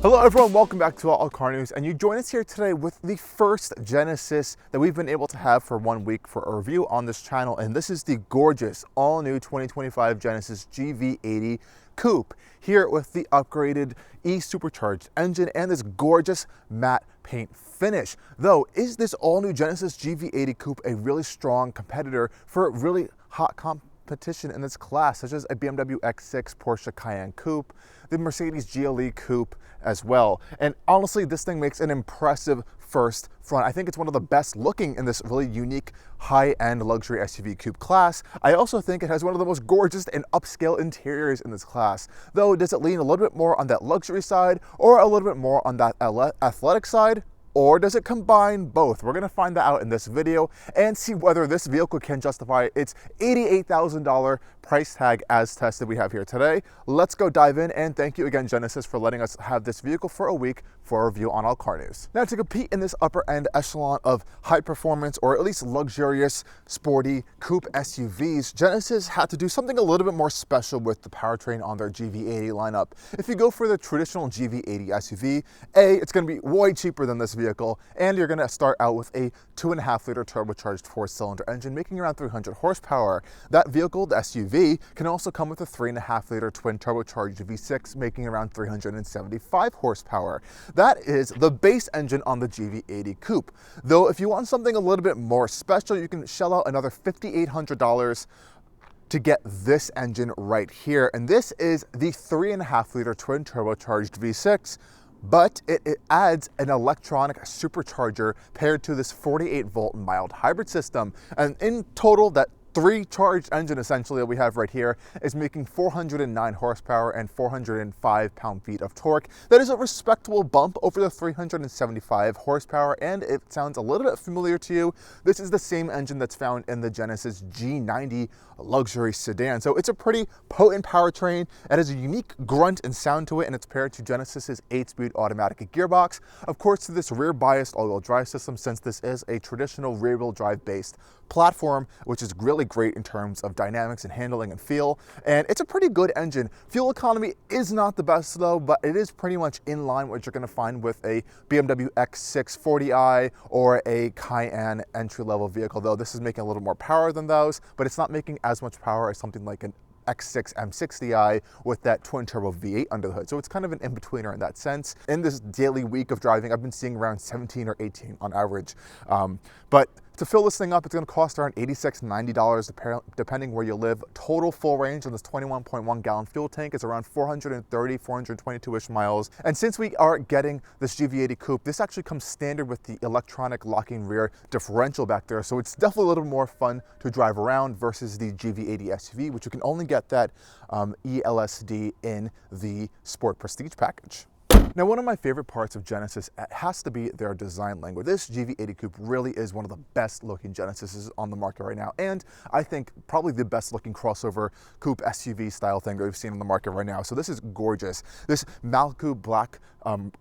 Hello everyone, welcome back to Allcarnews, and you join us here today with the first Genesis that we've been able to have for 1 week for a review on this channel, and this is the gorgeous all-new 2025 Genesis GV80 Coupe, here with the upgraded e-Supercharged engine and this gorgeous matte paint finish. Though, is this all-new Genesis GV80 Coupe a really strong competitor for really hot competition in this class, such as a BMW X6, Porsche Cayenne Coupe, the Mercedes GLE Coupe as well? And honestly, this thing makes an impressive first front. I think it's one of the best looking in this really unique high-end luxury SUV coupe class. I also think it has one of the most gorgeous and upscale interiors in this class. Though, does it lean a little bit more on that luxury side or a little bit more on that athletic side? Or does it combine both? We're gonna find that out in this video and see whether this vehicle can justify its $88,000 price tag as tested we have here today. Let's go dive in, and thank you again, Genesis, for letting us have this vehicle for a week for a review on Allcarnews. Now, to compete in this upper end echelon of high performance, or at least luxurious, sporty coupe SUVs, Genesis had to do something a little bit more special with the powertrain on their GV80 lineup. If you go for the traditional GV80 SUV, it's gonna be way cheaper than this vehicle, and you're gonna start out with a 2.5 liter turbocharged 4-cylinder engine making around 300 horsepower. That vehicle, the SUV, can also come with a 3.5 liter twin turbocharged V6 making around 375 horsepower. That is the base engine on the GV80 Coupe. Though if you want something a little bit more special, you can shell out another $5,800 to get this engine right here. And this is the 3.5 liter twin turbocharged V6. But it adds an electronic supercharger paired to this 48 volt mild hybrid system. And in total, that 3-charged engine essentially that we have right here is making 409 horsepower and 405 pound-feet of torque. That is a respectable bump over the 375 horsepower, and it sounds a little bit familiar to you. This is the same engine that's found in the Genesis G90 luxury sedan. So it's a pretty potent powertrain. It has a unique grunt and sound to it, and it's paired to Genesis's 8-speed automatic gearbox. Of course, to this rear-biased all-wheel drive system, since this is a traditional rear-wheel drive based platform, which is really great in terms of dynamics and handling and feel. And it's a pretty good engine. Fuel economy is not the best though, but it is pretty much in line with what you're going to find with a BMW X6 40i or a Cayenne entry-level vehicle. Though this is making a little more power than those, but it's not making as much power as something like an X6 M60i with that twin turbo V8 under the hood. So it's kind of an in-betweener in that sense. In this daily week of driving, I've been seeing around 17 or 18 on average. But to fill this thing up, it's going to cost around $86, $90 depending where you live. Total full range on this 21.1 gallon fuel tank is around 430, 422-ish miles. And since we are getting this GV80 Coupe, this actually comes standard with the electronic locking rear differential back there. So it's definitely a little more fun to drive around versus the GV80 SUV, which you can only get that ELSD in the Sport Prestige package. Now, one of my favorite parts of Genesis has to be their design language. This GV80 Coupe really is one of the best looking Genesises on the market right now, and I think probably the best looking crossover coupe SUV style thing that we've seen on the market right now. So this is gorgeous. This Malibu black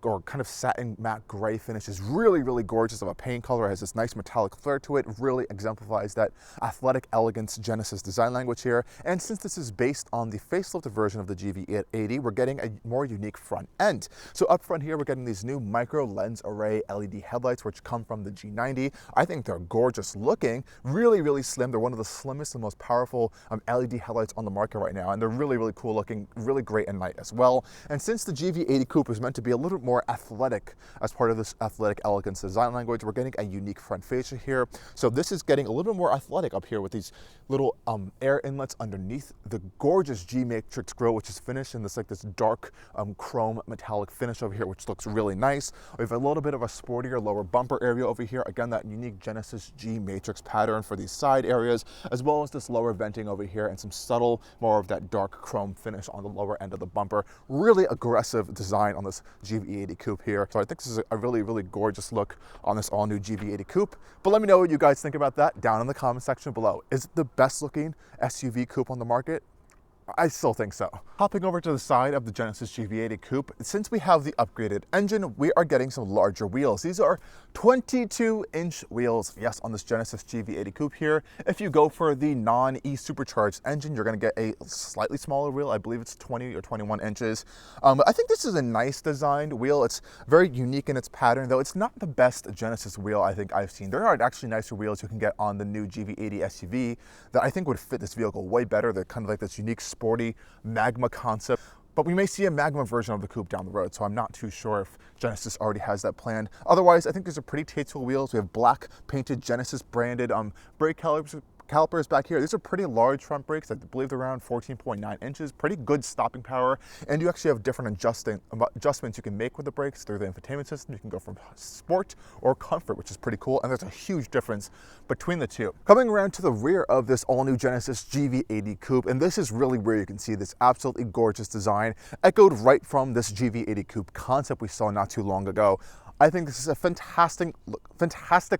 or kind of satin matte gray finish is really, really gorgeous of a paint color. It has this nice metallic flair to it. It really exemplifies that athletic elegance Genesis design language here. And since this is based on the facelifted version of the GV80, we're getting a more unique front end. So up front here, we're getting these new micro lens array LED headlights, which come from the G90. I think they're gorgeous looking, really, really slim. They're one of the slimmest and most powerful LED headlights on the market right now. And they're really, really cool looking, really great at night as well. And since the GV80 Coupe is meant to be a little more athletic as part of this athletic elegance design language, we're getting a unique front fascia here. So this is getting a little bit more athletic up here with these little air inlets underneath the gorgeous G-Matrix grille, which is finished in this dark chrome metallic finish over here, which looks really nice. We have a little bit of a sportier lower bumper area over here. Again, that unique Genesis G-Matrix pattern for these side areas, as well as this lower venting over here and some subtle, more of that dark chrome finish on the lower end of the bumper. Really aggressive design on this GV80 Coupe here. So I think this is a really, really gorgeous look on this all new GV80 Coupe. But let me know what you guys think about that down in the comment section below. Is it the best looking SUV coupe on the market? I still think so. Hopping over to the side of the Genesis GV80 Coupe, since we have the upgraded engine, we are getting some larger wheels. These are 22-inch wheels, yes, on this Genesis GV80 Coupe here. If you go for the non-e-supercharged engine, you're gonna get a slightly smaller wheel. I believe it's 20 or 21 inches. But I think this is a nice designed wheel. It's very unique in its pattern, though it's not the best Genesis wheel I think I've seen. There are actually nicer wheels you can get on the new GV80 SUV that I think would fit this vehicle way better. They're kind of like this unique sporty Magma concept, but we may see a Magma version of the Coupe down the road, so I'm not too sure if Genesis already has that planned. Otherwise, I think these are pretty tasteful wheels. We have black painted Genesis branded brake calipers back here. These are pretty large front brakes. I believe they're around 14.9 inches. Pretty good stopping power. And you actually have different adjustments you can make with the brakes through the infotainment system. You can go from sport or comfort, which is pretty cool. And there's a huge difference between the two. Coming around to the rear of this all-new Genesis GV80 Coupe, and this is really where you can see this absolutely gorgeous design echoed right from this GV80 Coupe concept we saw not too long ago. I think this is a fantastic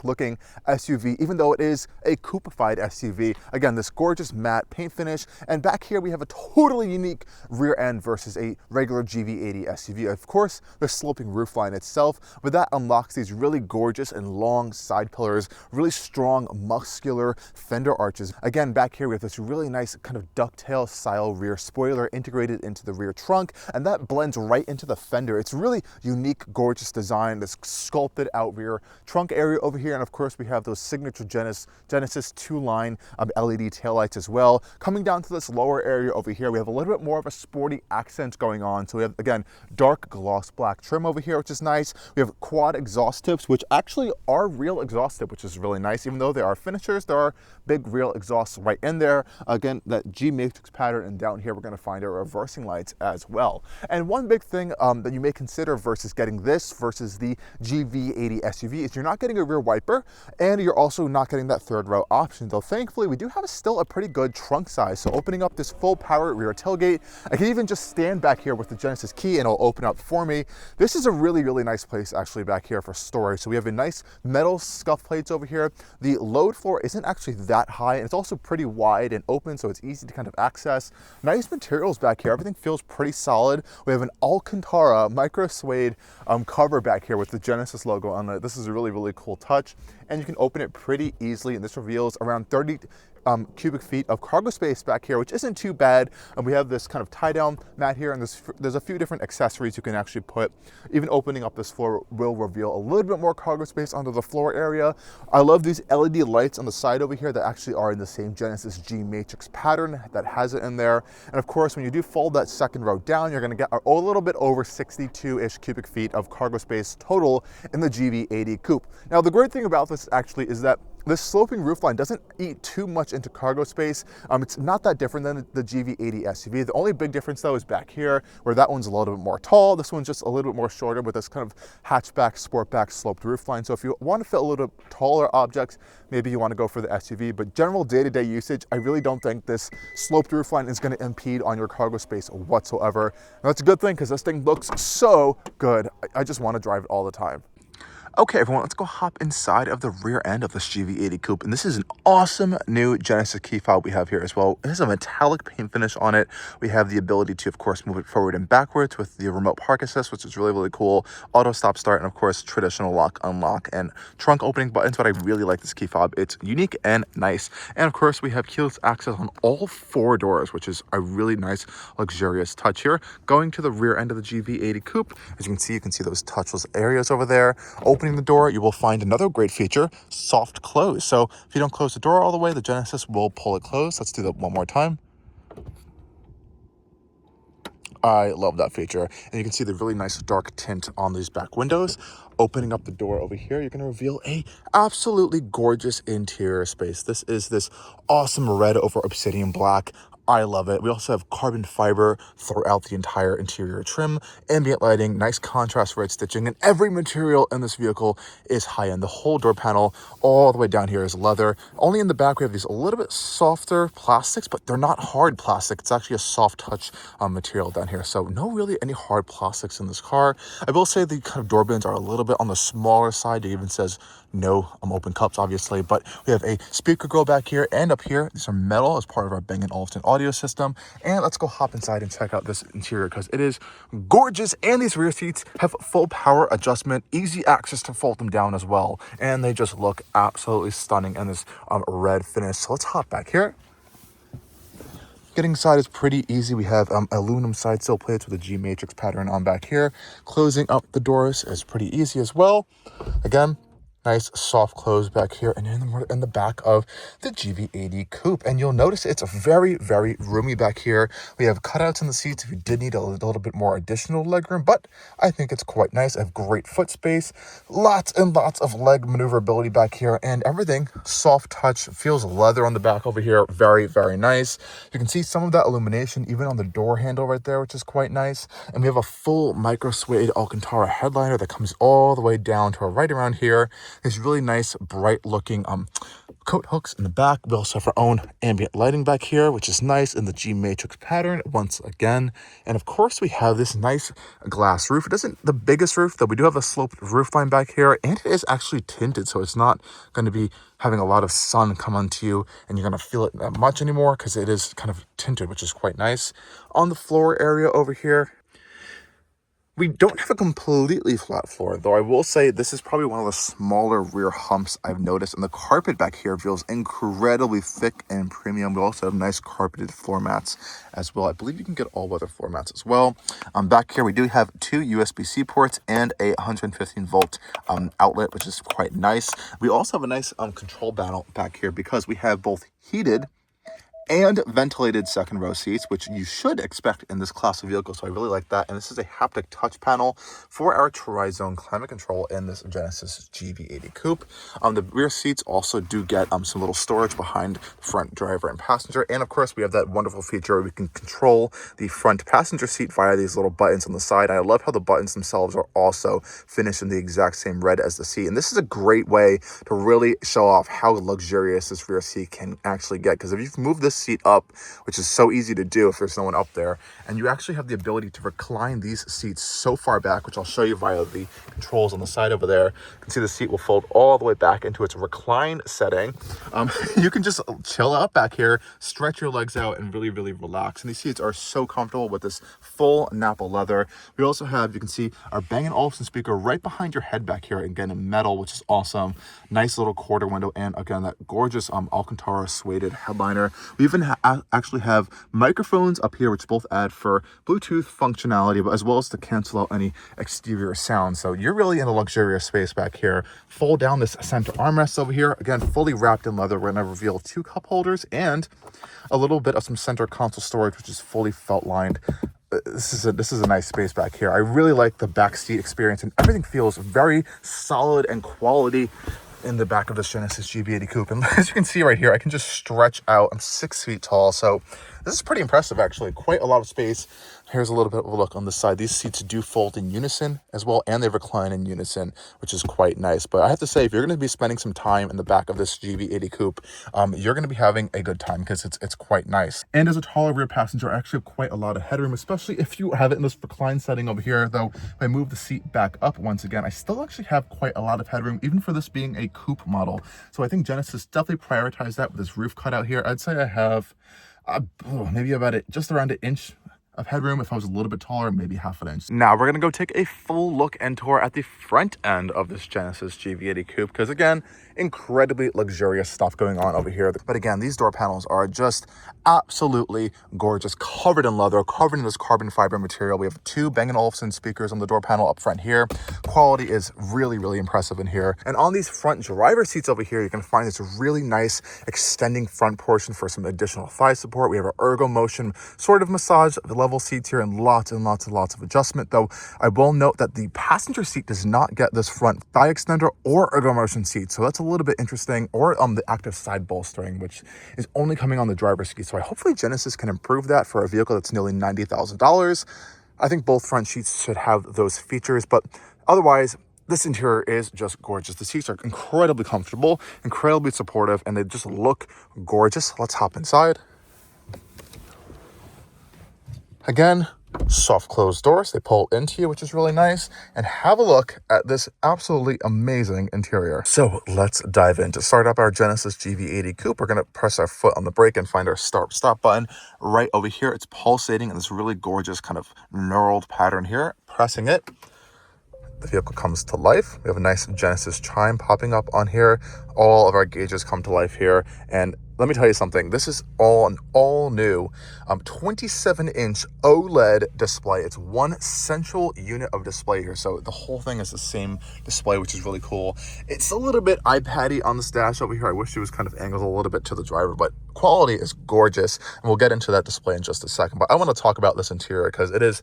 looking SUV, even though it is a coupified SUV. Again, this gorgeous matte paint finish. And back here, we have a totally unique rear end versus a regular GV80 SUV. Of course, the sloping roofline itself, but that unlocks these really gorgeous and long side pillars, really strong, muscular fender arches. Again, back here, we have this really nice kind of ducktail style rear spoiler integrated into the rear trunk, and that blends right into the fender. It's really unique, gorgeous design. This sculpted out rear trunk area over here, and of course we have those signature Genesis two-line LED taillights as well. Coming down to this lower area over here, we have a little bit more of a sporty accent going on. So we have, again, dark gloss black trim over here, which is nice. We have quad exhaust tips, which actually are real exhaust tip, which is really nice. Even though they are finishers, there are big real exhausts right in there. Again, that G matrix pattern, and down here we're going to find our reversing lights as well. And one big thing that you may consider versus getting this versus the GV80 SUV is you're not getting a rear wiper, and you're also not getting that third row option, though thankfully we do have still a pretty good trunk size. So opening up this full power rear tailgate, I can even just stand back here with the Genesis key and it'll open up for me. This is a really, really nice place actually back here for storage. So we have a nice metal scuff plates over here. The load floor isn't actually that high, and it's also pretty wide and open, so it's easy to kind of access. Nice materials back here. Everything feels pretty solid. We have an Alcantara micro suede cover back here with the Genesis logo on it. This is a really, really cool touch, and you can open it pretty easily, and this reveals around 30 cubic feet of cargo space back here, which isn't too bad. And we have this kind of tie down mat here, and there's a few different accessories you can actually put. Even opening up this floor will reveal a little bit more cargo space under the floor area. I love these LED lights on the side over here that actually are in the same Genesis G matrix pattern that has it in there. And of course, when you do fold that second row down, you're going to get a little bit over 62-ish cubic feet of cargo space total in the GV80 Coupe. Now, the great thing about this actually is that this sloping roofline doesn't eat too much into cargo space. It's not that different than the GV80 SUV. The only big difference though is back here, where that one's a little bit more tall. This one's just a little bit more shorter with this kind of hatchback, sportback, sloped roofline. So if you want to fit a little bit taller objects, maybe you want to go for the SUV. But general day-to-day usage, I really don't think this sloped roofline is going to impede on your cargo space whatsoever. And that's a good thing because this thing looks so good. I just want to drive it all the time. Okay, everyone, let's go hop inside of the rear end of this GV80 Coupe. And this is an awesome new Genesis key fob we have here as well. It has a metallic paint finish on it. We have the ability to, of course, move it forward and backwards with the remote park assist, which is really, really cool. Auto stop start, and of course, traditional lock, unlock, and trunk opening buttons. But I really like this key fob. It's unique and nice. And of course, we have keyless access on all 4 doors, which is a really nice, luxurious touch here. Going to the rear end of the GV80 Coupe, as you can see those touchless areas over there. Opening the door, you will find another great feature, soft close. So if you don't close the door all the way, the Genesis will pull it closed. Let's do that one more time. I love that feature. And you can see the really nice dark tint on these back windows. Opening up the door over here, you're going to reveal a absolutely gorgeous interior space. This is this awesome red over obsidian black. I love it. We also have carbon fiber throughout the entire interior trim, ambient lighting, nice contrast red stitching, and every material in this vehicle is high-end. The whole door panel all the way down here is leather. Only in the back we have these a little bit softer plastics, but they're not hard plastic. It's actually a soft touch material down here. So no really any hard plastics in this car. I will say the kind of door bins are a little bit on the smaller side. It even says no open cups, obviously, but we have a speaker grill back here and up here. These are metal as part of our Bang & Olufsen audio system. And let's go hop inside and check out this interior because it is gorgeous. And these rear seats have full power adjustment, easy access to fold them down as well. And they just look absolutely stunning in this red finish. So let's hop back here. Getting inside is pretty easy. We have aluminum side sill plates with a G matrix pattern on back here. Closing up the doors is pretty easy as well. Again, nice soft close back here, and then we're in the back of the GV80 Coupe, and you'll notice it's very, very roomy back here. We have cutouts in the seats if you did need a little bit more additional legroom, but I think it's quite nice. I have great foot space, lots and lots of leg maneuverability back here, and everything soft touch, feels leather on the back over here. Very, very nice. You can see some of that illumination even on the door handle right there, which is quite nice. And we have a full micro suede Alcantara headliner that comes all the way down to right around here. There's really nice, bright looking coat hooks in the back. We also have our own ambient lighting back here, which is nice in the G matrix pattern once again. And of course, we have this nice glass roof. It isn't the biggest roof, though. We do have a sloped roofline back here, and it is actually tinted, so it's not going to be having a lot of sun come onto you, and you're going to feel it that much anymore because it is kind of tinted, which is quite nice. On the floor area over here, we don't have a completely flat floor, though I will say this is probably one of the smaller rear humps I've noticed. And the carpet back here feels incredibly thick and premium. We also have nice carpeted floor mats as well. I believe you can get all-weather floor mats as well. Back here, we do have two USB-C ports and a 115-volt outlet, which is quite nice. We also have a nice control panel back here because we have both heated and ventilated second row seats, which you should expect in this class of vehicle. So I really like that. And this is a haptic touch panel for our tri-zone climate control in this Genesis GV80 Coupe. The rear seats also do get some little storage behind the front driver and passenger. And of course, we have that wonderful feature where we can control the front passenger seat via these little buttons on the side. I love how the buttons themselves are also finished in the exact same red as the seat. And this is a great way to really show off how luxurious this rear seat can actually get. Because if you've moved this seat up, which is so easy to do if there's no one up there, and you actually have the ability to recline these seats so far back, which I'll show you via the controls on the side over there. You can see the seat will fold all the way back into its recline setting. You can just chill out back here, stretch your legs out, and really, really relax. And these seats are so comfortable with this full Napa leather. We also have, you can see our Bang & Olufsen speaker right behind your head back here, again in metal, which is awesome. Nice little quarter window, and again that gorgeous Alcantara suede headliner. We even actually have microphones up here, which both add for Bluetooth functionality, but as well as to cancel out any exterior sound. So you're really in a luxurious space back here. Fold down this center armrest over here, again fully wrapped in leather. We're going to reveal two cup holders and a little bit of some center console storage, which is fully felt lined. This is a nice space back here. I really like the back seat experience, and everything feels very solid and quality in the back of this Genesis GV80 Coupe. And as you can see right here, I can just stretch out. I'm 6 feet tall, so this is pretty impressive, actually. Quite a lot of space. Here's a little bit of a look on the side. These seats do fold in unison as well, and they recline in unison, which is quite nice. But I have to say, if you're going to be spending some time in the back of this GV80 Coupe, you're going to be having a good time because it's quite nice. And as a taller rear passenger, I actually have quite a lot of headroom, especially if you have it in this recline setting over here. Though, if I move the seat back up once again, I still actually have quite a lot of headroom, even for this being a coupe model. So I think Genesis definitely prioritized that with this roof cutout here. I'd say I have maybe about just around an inch of headroom. If I was a little bit taller, maybe half an inch. Now we're gonna go take a full look and tour at the front end of this Genesis GV80 Coupe, because again, incredibly luxurious stuff going on over here. But again, these door panels are just absolutely gorgeous, covered in leather, covered in this carbon fiber material. We have two Bang & Olufsen speakers on the door panel up front here. Quality is really, really impressive in here. And on these front driver seats over here, you can find this really nice extending front portion for some additional thigh support. We have our ergo motion sort of massage level seats here, and lots of adjustment. Though I will note that the passenger seat does not get this front thigh extender or ergo motion seat, so that's a little bit interesting. Or the active side bolstering, which is only coming on the driver's seat. So hopefully Genesis can improve that for a vehicle that's nearly $90,000. I think both front seats should have those features, but otherwise, this interior is just gorgeous. The seats are incredibly comfortable, incredibly supportive, and they just look gorgeous. Let's hop inside. Again, soft closed doors. They pull into you, which is really nice. And have a look at this absolutely amazing interior. So let's dive in. To start up our Genesis GV80 Coupe, we're going to press our foot on the brake and find our stop button right over here. It's pulsating in this really gorgeous kind of knurled pattern here. Pressing it, the vehicle comes to life. We have a nice Genesis chime popping up on here. All of our gauges come to life here. And let me tell you something, this is an all new 27-inch OLED display. It's one central unit of display here. So the whole thing is the same display, which is really cool. It's a little bit iPad-y on this dash over here. I wish it was kind of angled a little bit to the driver, but quality is gorgeous. And we'll get into that display in just a second. But I want to talk about this interior because it is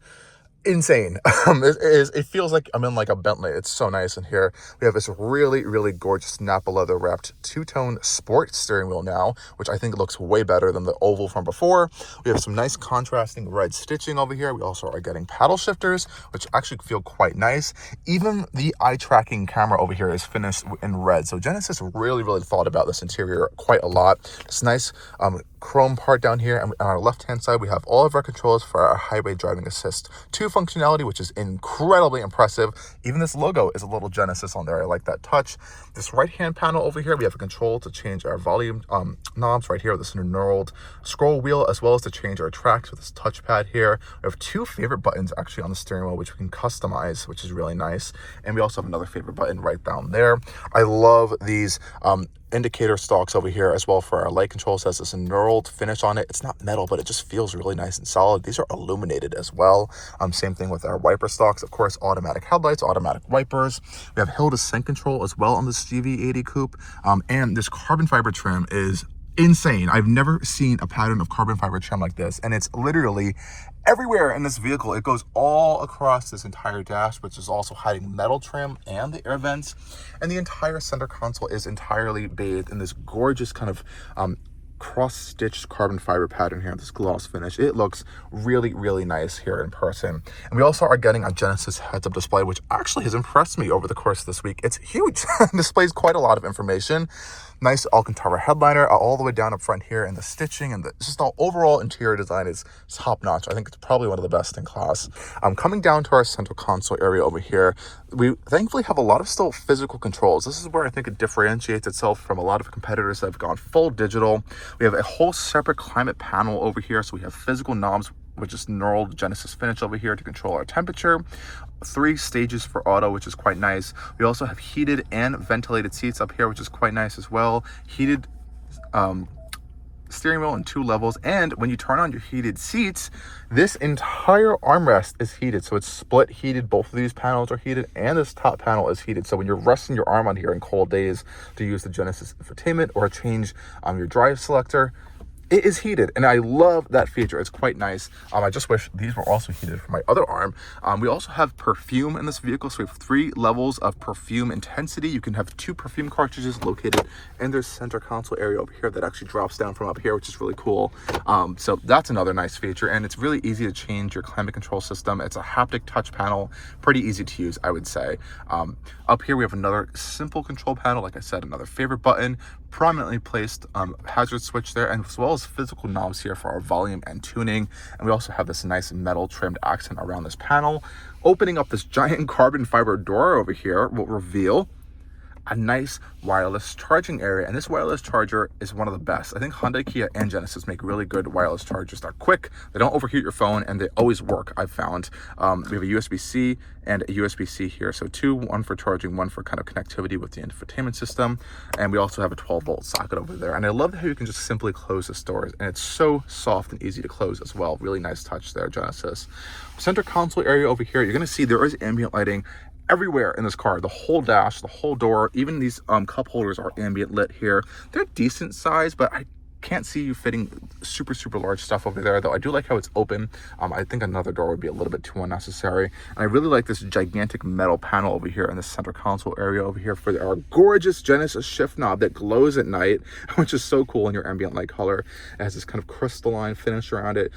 insane. It feels like I'm in like a Bentley. It's so nice in here. We have this really, really gorgeous Napa leather wrapped two-tone sport steering wheel now, which I think looks way better than the oval from before. We have some nice contrasting red stitching over here. We also are getting paddle shifters, which actually feel quite nice. Even the eye tracking camera over here is finished in red. So Genesis really, really thought about this interior quite a lot. This nice chrome part down here, and on our left hand side we have all of our controls for our highway driving assist 2 functionality, which is incredibly impressive. Even this logo is a little Genesis on there. I like that touch. This right hand panel over here, we have a control to change our volume knobs right here with this knurled scroll wheel, as well as to change our tracks with this touchpad here. We have 2 favorite buttons actually on the steering wheel, which we can customize, which is really nice. And we also have another favorite button right down there. I love these indicator stalks over here as well for our light controls. Has this knurled finish on it. It's not metal, but it just feels really nice and solid. These are illuminated as well. Same thing with our wiper stalks. Of course, automatic headlights, automatic wipers. We have hill descent control as well on this GV80 Coupe. And this carbon fiber trim is insane. I've never seen a pattern of carbon fiber trim like this, and it's literally everywhere in this vehicle. It goes all across this entire dash, which is also hiding metal trim and the air vents, and the entire center console is entirely bathed in this gorgeous kind of cross-stitched carbon fiber pattern here, this gloss finish. It looks really, really nice here in person. And we also are getting a Genesis heads-up display, which actually has impressed me over the course of this week. It's huge. It displays quite a lot of information. Nice Alcantara headliner all the way down up front here, and the stitching and just the overall interior design is top-notch. I think it's probably one of the best in class. Coming down to our central console area over here, we thankfully have a lot of still physical controls. This is where I think it differentiates itself from a lot of competitors that have gone full digital. We have a whole separate climate panel over here, so we have physical knobs, which is knurled Genesis finish over here to control our temperature. 3 stages for auto, which is quite nice. We also have heated and ventilated seats up here, which is quite nice as well. Heated steering wheel in 2 levels, and when you turn on your heated seats, this entire armrest is heated. So it's split heated. Both of these panels are heated, and this top panel is heated. So when you're resting your arm on here in cold days to use the Genesis infotainment or change your drive selector, it is heated, and I love that feature. It's quite nice. I just wish these were also heated for my other arm. We also have perfume in this vehicle, so we have 3 levels of perfume intensity. You can have 2 perfume cartridges located in their center console area over here that actually drops down from up here, which is really cool. So that's another nice feature, and it's really easy to change your climate control system. It's a haptic touch panel, pretty easy to use, I would say. Up here we have another simple control panel, like I said, another favorite button, prominently placed hazard switch there, and as well as physical knobs here for our volume and tuning. And we also have this nice metal trimmed accent around this panel. Opening up this giant carbon fiber door over here will reveal a nice wireless charging area, and this wireless charger is one of the best. I think Hyundai, Kia, and Genesis make really good wireless chargers. They're quick, they don't overheat your phone, and they always work, I've found. We have a USB-C and a USB-C here, so 2, 1 for charging, 1 for kind of connectivity with the infotainment system. And we also have a 12-volt socket over there, and I love how you can just simply close this door, and it's so soft and easy to close as well. Really nice touch there, Genesis. Center console area over here, you're going to see there is ambient lighting everywhere in this car. The whole dash, the whole door, even these cup holders are ambient lit here. They're decent size, but I can't see you fitting super large stuff over there, though I do like how it's open. I think another door would be a little bit too unnecessary. And I really like this gigantic metal panel over here in the center console area over here for our gorgeous Genesis shift knob that glows at night, which is so cool in your ambient light color. It has this kind of crystalline finish around it.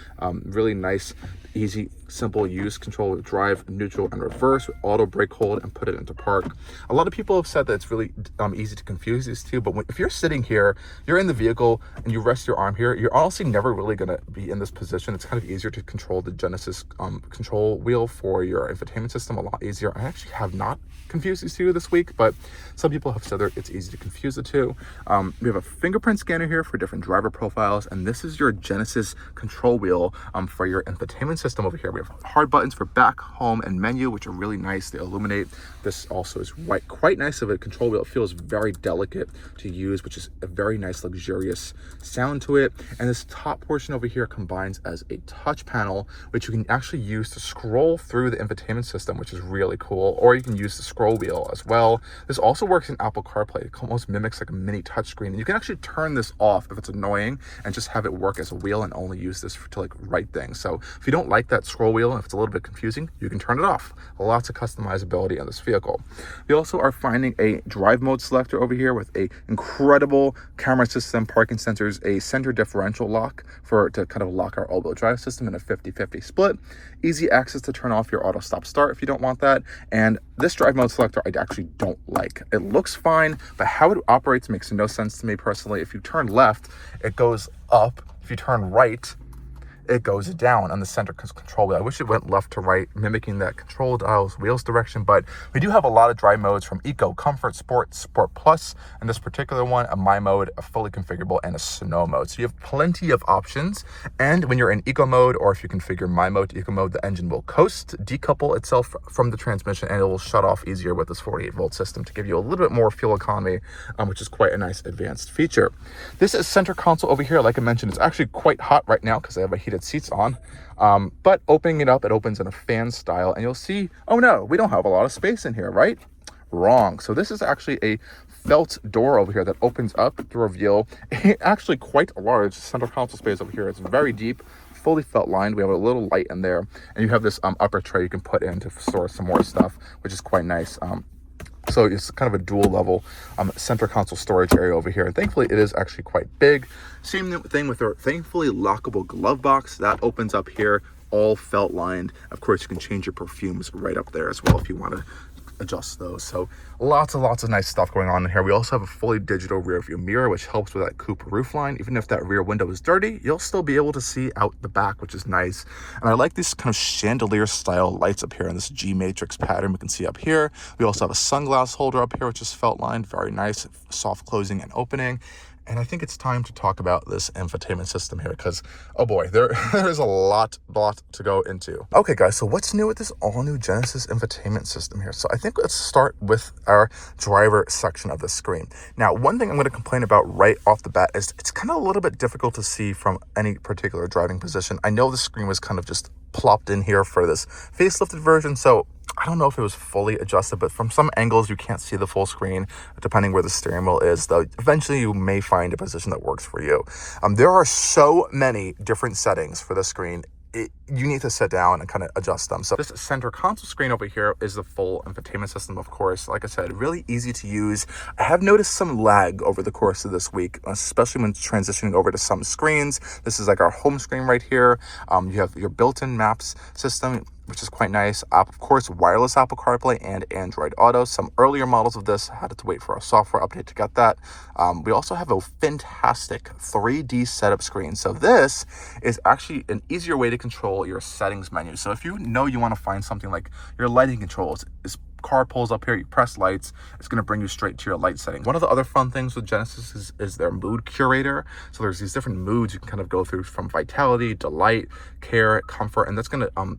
Really nice, easy simple use control with drive, neutral, and reverse with auto brake hold and put it into park. A lot of people have said that it's really easy to confuse these two, but if you're sitting here, you're in the vehicle and you rest your arm here, you're honestly never really going to be in this position. It's kind of easier to control the Genesis control wheel for your infotainment system, a lot easier. I actually have not confused these two this week, but some people have said that it's easy to confuse the two. We have a fingerprint scanner here for different driver profiles, and this is your Genesis control wheel for your infotainment system over here. We have hard buttons for back, home, and menu, which are really nice. They illuminate. This also is quite nice of a control wheel. It feels very delicate to use, which is a very nice luxurious sound to it. And this top portion over here combines as a touch panel, which you can actually use to scroll through the infotainment system, which is really cool. Or you can use the scroll wheel as well. This also works in Apple CarPlay. It almost mimics like a mini touchscreen. And you can actually turn this off if it's annoying and just have it work as a wheel and only use this to like write things. So if you don't like that scroll wheel, and if it's a little bit confusing, you can turn it off. Lots of customizability on this vehicle. We also are finding a drive mode selector over here with a incredible camera system, parking sensors, a center differential lock to kind of lock our all-wheel drive system in a 50-50 split. Easy access to turn off your auto stop start if you don't want that. And this drive mode selector I actually don't like. It looks fine, but how it operates makes no sense to me personally. If you turn left, it goes up. If you turn right, it goes down on the center control wheel. I wish it went left to right, mimicking that control dial's wheels direction, but we do have a lot of drive modes from Eco, Comfort, Sport, Sport Plus, and this particular one, a My Mode, a fully configurable, and a Snow mode. So you have plenty of options, and when you're in Eco mode, or if you configure My Mode to Eco mode, the engine will coast, decouple itself from the transmission, and it will shut off easier with this 48-volt system to give you a little bit more fuel economy, which is quite a nice advanced feature. This is center console over here. Like I mentioned, it's actually quite hot right now because I have a heated seats on, but opening it up, it opens in a fan style, and you'll see, oh no, we don't have a lot of space in here, right? Wrong. So this is actually a felt door over here that opens up to reveal actually quite a large center console space over here. It's very deep, fully felt lined. We have a little light in there, and you have this upper tray you can put in to store some more stuff, which is quite nice. So it's kind of a dual level center console storage area over here. And thankfully it is actually quite big. Same thing with our thankfully lockable glove box that opens up here, all felt lined. Of course, you can change your perfumes right up there as well if you want to adjust those. So lots of nice stuff going on in here. We also have a fully digital rear view mirror, which helps with that coupe roof line. Even if that rear window is dirty, you'll still be able to see out the back, which is nice. And I like these kind of chandelier style lights up here in this G matrix pattern we can see up here. We also have a sunglass holder up here, which is felt lined, very nice, soft closing and opening. And I think it's time to talk about this infotainment system here because, oh boy, there's a lot to go into. Okay, guys, so what's new with this all-new Genesis infotainment system here? So I think let's start with our driver section of the screen. Now, one thing I'm going to complain about right off the bat is it's kind of a little bit difficult to see from any particular driving position. I know the screen was kind of just plopped in here for this facelifted version, so I don't know if it was fully adjusted, but from some angles you can't see the full screen depending where the steering wheel is, though eventually you may find a position that works for you. There are so many different settings for the screen. You need to sit down and kind of adjust them. So this center console screen over here is the full infotainment system, of course. Like I said, really easy to use. I have noticed some lag over the course of this week, especially when transitioning over to some screens. This is like our home screen right here. You have your built-in maps system, which is quite nice. Of course, wireless Apple CarPlay and Android Auto. Some earlier models of this had to wait for a software update to get that. We also have a fantastic 3D setup screen. So this is actually an easier way to control your settings menu. So if you know you want to find something like your lighting controls, this car pulls up here, you press lights, it's going to bring you straight to your light settings. One of the other fun things with Genesis is their mood curator. So there's these different moods you can kind of go through, from vitality, delight, care, comfort, and that's going to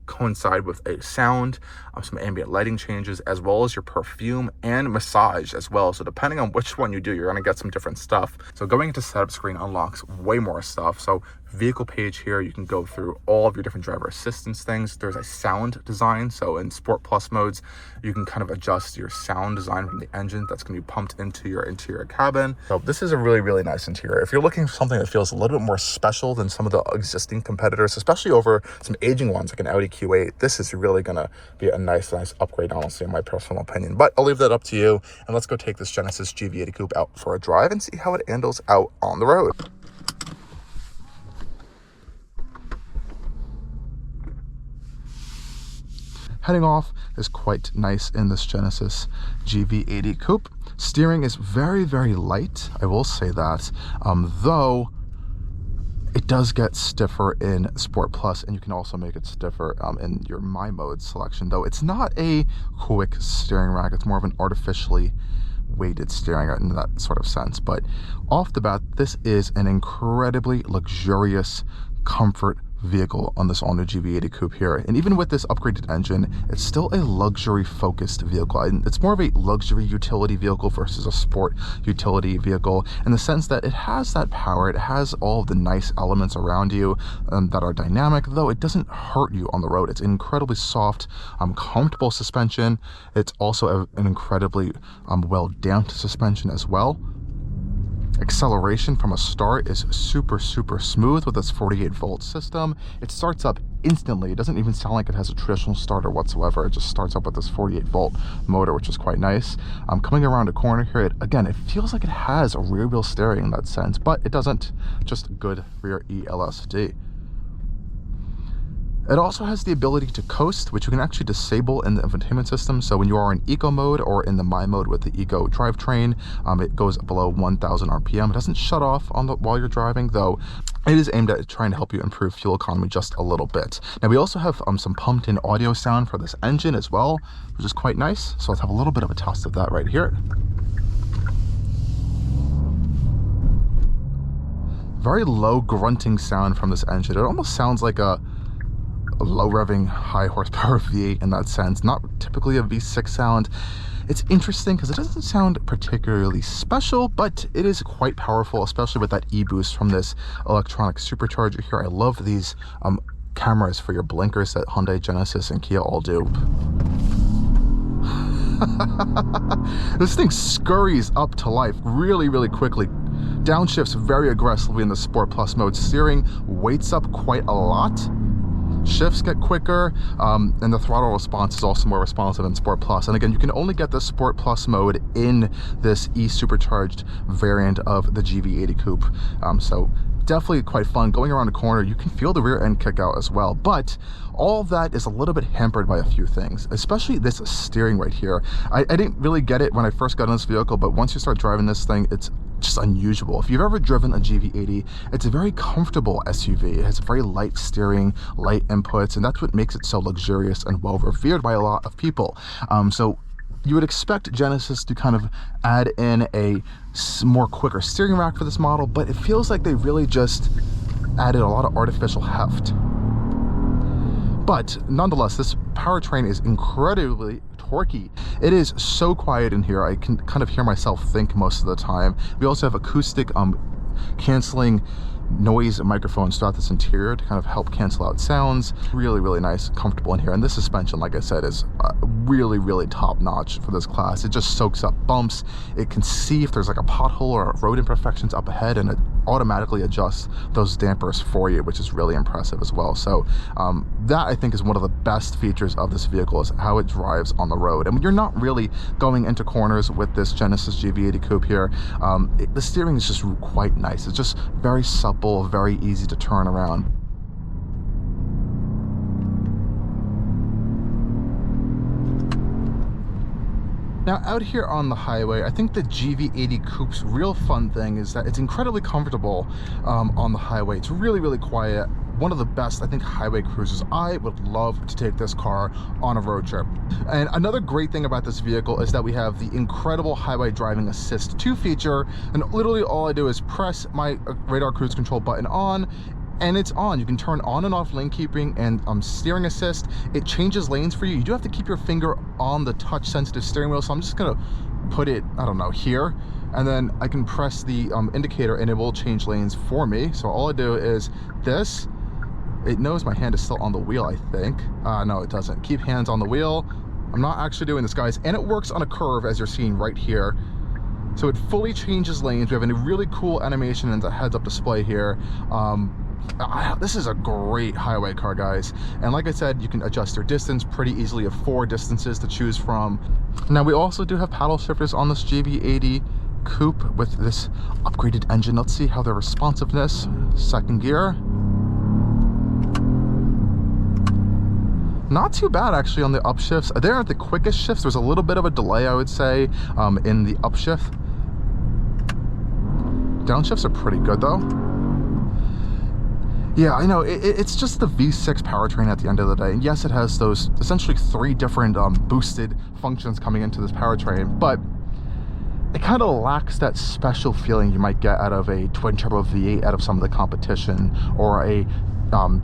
coincide with a sound, some ambient lighting changes, as well as your perfume and massage as well. So depending on which one you do, you're going to get some different stuff. So going into setup screen unlocks way more stuff. So vehicle page here, you can go through all of your different driver assistance things. There's a sound design. So in Sport Plus modes, you can kind of adjust your sound design from the engine that's going to be pumped into your interior cabin. So this is a really nice interior. If you're looking for something that feels a little bit more special than some of the existing competitors, especially over some aging ones like an Audi Q8, this is really going to be a nice upgrade, honestly, in my personal opinion. But I'll leave that up to you, and let's go take this Genesis GV80 Coupe out for a drive and see how it handles out on the road. heading off is quite nice in this Genesis GV80 Coupe. Steering is very, very light, I will say that, though it does get stiffer in Sport Plus, and you can also make it stiffer in your My Mode selection, though it's not a quick steering rack. It's more of an artificially weighted steering in that sort of sense. But off the bat, this is an incredibly luxurious comfort vehicle on this all-new GV80 Coupe here. And even with this upgraded engine, it's still a luxury-focused vehicle. And it's more of a luxury utility vehicle versus a sport utility vehicle, in the sense that it has that power, it has all of the nice elements around you that are dynamic, though it doesn't hurt you on the road. It's incredibly soft, comfortable suspension. It's also an incredibly well-damped suspension as well. Acceleration from a start is super smooth with this 48-volt system. It starts up instantly. It doesn't even sound like it has a traditional starter whatsoever. It just starts up with this 48-volt motor, which is quite nice. Coming around a corner here, it feels like it has a rear wheel steering in that sense, but it doesn't. Just good rear ELSD. It also has the ability to coast, which you can actually disable in the infotainment system. So when you are in eco mode or in the My Mode with the eco drivetrain, it goes below 1000 RPM. It doesn't shut off while you're driving, though it is aimed at trying to help you improve fuel economy just a little bit. Now, we also have some pumped-in audio sound for this engine as well, which is quite nice. So let's have a little bit of a test of that right here. Very low grunting sound from this engine. It almost sounds like a low revving high horsepower V8 in that sense, not typically a V6 sound. It's interesting because it doesn't sound particularly special, but it is quite powerful, especially with that e-boost from this electronic supercharger here. I love these cameras for your blinkers that Hyundai, Genesis, and Kia all do. This thing scurries up to life really quickly. Downshifts very aggressively in the Sport Plus mode. Steering weights up quite a lot. Shifts get quicker, and the throttle response is also more responsive in Sport Plus. And again, you can only get the Sport Plus mode in this e-supercharged variant of the GV80 Coupe. So definitely quite fun. Going around a corner, you can feel the rear end kick out as well, but all of that is a little bit hampered by a few things, especially this steering right here. I didn't really get it when I first got in this vehicle, but once you start driving this thing, it's just unusual. If you've ever driven a GV80, it's a very comfortable SUV. It has very light steering, light inputs, and that's what makes it so luxurious and well revered by a lot of people. So you would expect Genesis to kind of add in a more quicker steering rack for this model, but it feels like they really just added a lot of artificial heft. But nonetheless, this powertrain is incredibly torquey. It is so quiet in here. I can kind of hear myself think most of the time. We also have acoustic canceling noise microphones throughout this interior to kind of help cancel out sounds. Really nice, comfortable in here. And this suspension, like I said, is really top notch for this class. It just soaks up bumps. It can see if there's like a pothole or road imperfections up ahead, and it automatically adjusts those dampers for you, which is really impressive as well. So that, I think, is one of the best features of this vehicle, is how it drives on the road. And you're not really going into corners with this Genesis GV80 Coupe here. The steering is just quite nice. It's just very supple, very easy to turn around. Now, out here on the highway, I think the GV80 Coupe's real fun thing is that it's incredibly comfortable on the highway. It's really quiet. One of the best, I think, highway cruisers. I would love to take this car on a road trip. And another great thing about this vehicle is that we have the incredible Highway Driving Assist 2 feature, and literally all I do is press my radar cruise control button on, and it's on. You can turn on and off lane keeping and steering assist. It changes lanes for you. You do have to keep your finger on the touch sensitive steering wheel, so I'm just gonna put it, I don't know, here, and then I can press the indicator and it will change lanes for me. So all I do is this. It knows my hand is still on the wheel, I think. No, it doesn't. Keep hands on the wheel. I'm not actually doing this, guys. And it works on a curve, as you're seeing right here. So it fully changes lanes. We have a really cool animation and a heads-up display here. This is a great highway car, guys. And like I said, you can adjust your distance pretty easily. You have 4 distances to choose from. Now, we also do have paddle shifters on this GV80 Coupe with this upgraded engine. Let's see how their responsiveness. Second gear. Not too bad actually on the upshifts. They aren't the quickest shifts. There's a little bit of a delay, I would say, in the upshift. Downshifts are pretty good though. Yeah, I know, it's just the V6 powertrain at the end of the day. And yes, it has those essentially 3 different boosted functions coming into this powertrain, but it kind of lacks that special feeling you might get out of a twin turbo V8 out of some of the competition, or a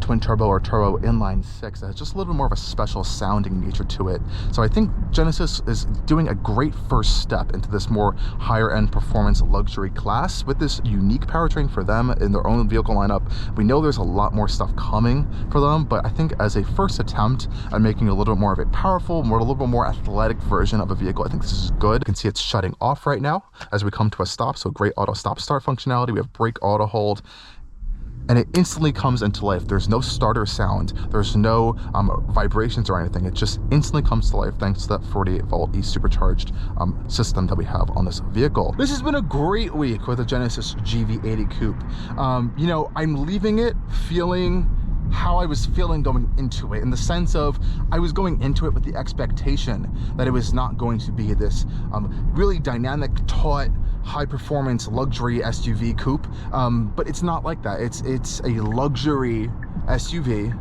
twin turbo or turbo inline 6 that has just a little bit more of a special sounding nature to it. So I think Genesis is doing a great first step into this more higher end performance luxury class with this unique powertrain for them in their own vehicle lineup. We know there's a lot more stuff coming for them, but I think as a first attempt at making a little bit more of a powerful, a little bit more athletic version of a vehicle, I think this is good. You can see it's shutting off right now as we come to a stop, so great auto stop start functionality. We have brake auto hold, and it instantly comes into life. There's no starter sound, there's no vibrations or anything. It just instantly comes to life thanks to that 48-volt e-Supercharged system that we have on this vehicle. This has been a great week with the Genesis GV80 Coupe. You know, I'm leaving it feeling how I was feeling going into it, in the sense of I was going into it with the expectation that it was not going to be this really dynamic, taut, high performance luxury SUV coupe, but it's not like that. It's a luxury SUV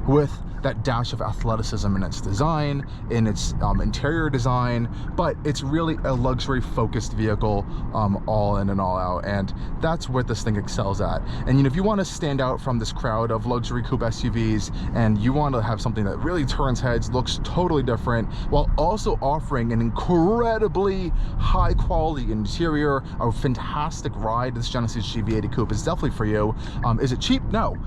with that dash of athleticism in its design, in its interior design, but it's really a luxury focused vehicle, all in and all out, and that's what this thing excels at. And you know, if you want to stand out from this crowd of luxury coupe SUVs and you want to have something that really turns heads, looks totally different, while also offering an incredibly high quality interior, a fantastic ride, this Genesis GV80 Coupe is definitely for you. Is it cheap? No.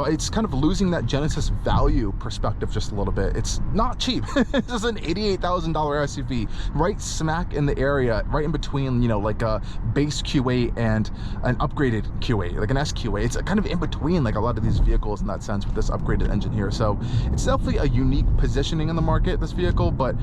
It's kind of losing that Genesis value perspective just a little bit. It's not cheap. This is an $88,000 SUV right smack in the area, right in between, you know, like a base Q8 and an upgraded Q8, like an SQ8. It's kind of in between like a lot of these vehicles in that sense with this upgraded engine here. So it's definitely a unique positioning in the market, this vehicle, but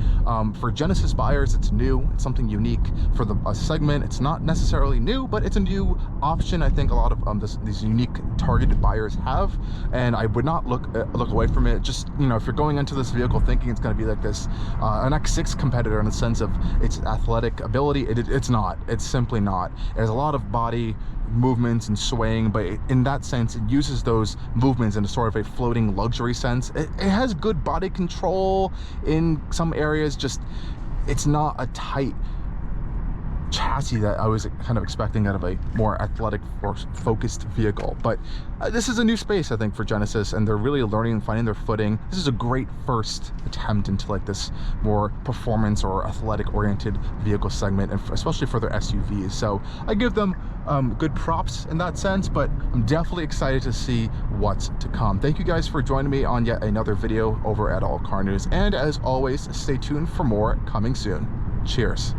for Genesis buyers, it's new. It's something unique for the segment. It's not necessarily new, but it's a new option. I think a lot of these unique targeted buyers have, and I would not look away from it. Just, you know, if you're going into this vehicle thinking it's going to be like this an X6 competitor in the sense of its athletic ability, it's not. It's simply not. It has a lot of body movements and swaying, but in that sense it uses those movements in a sort of a floating luxury sense. It has good body control in some areas, just it's not a tight chassis that I was kind of expecting out of a more athletic or focused vehicle. But this is a new space, I think, for Genesis, and they're really learning and finding their footing. This is a great first attempt into like this more performance or athletic oriented vehicle segment, and especially for their SUVs. So I give them good props in that sense, but I'm definitely excited to see what's to come. Thank you guys for joining me on yet another video over at Allcarnews, and as always, stay tuned for more coming soon. Cheers.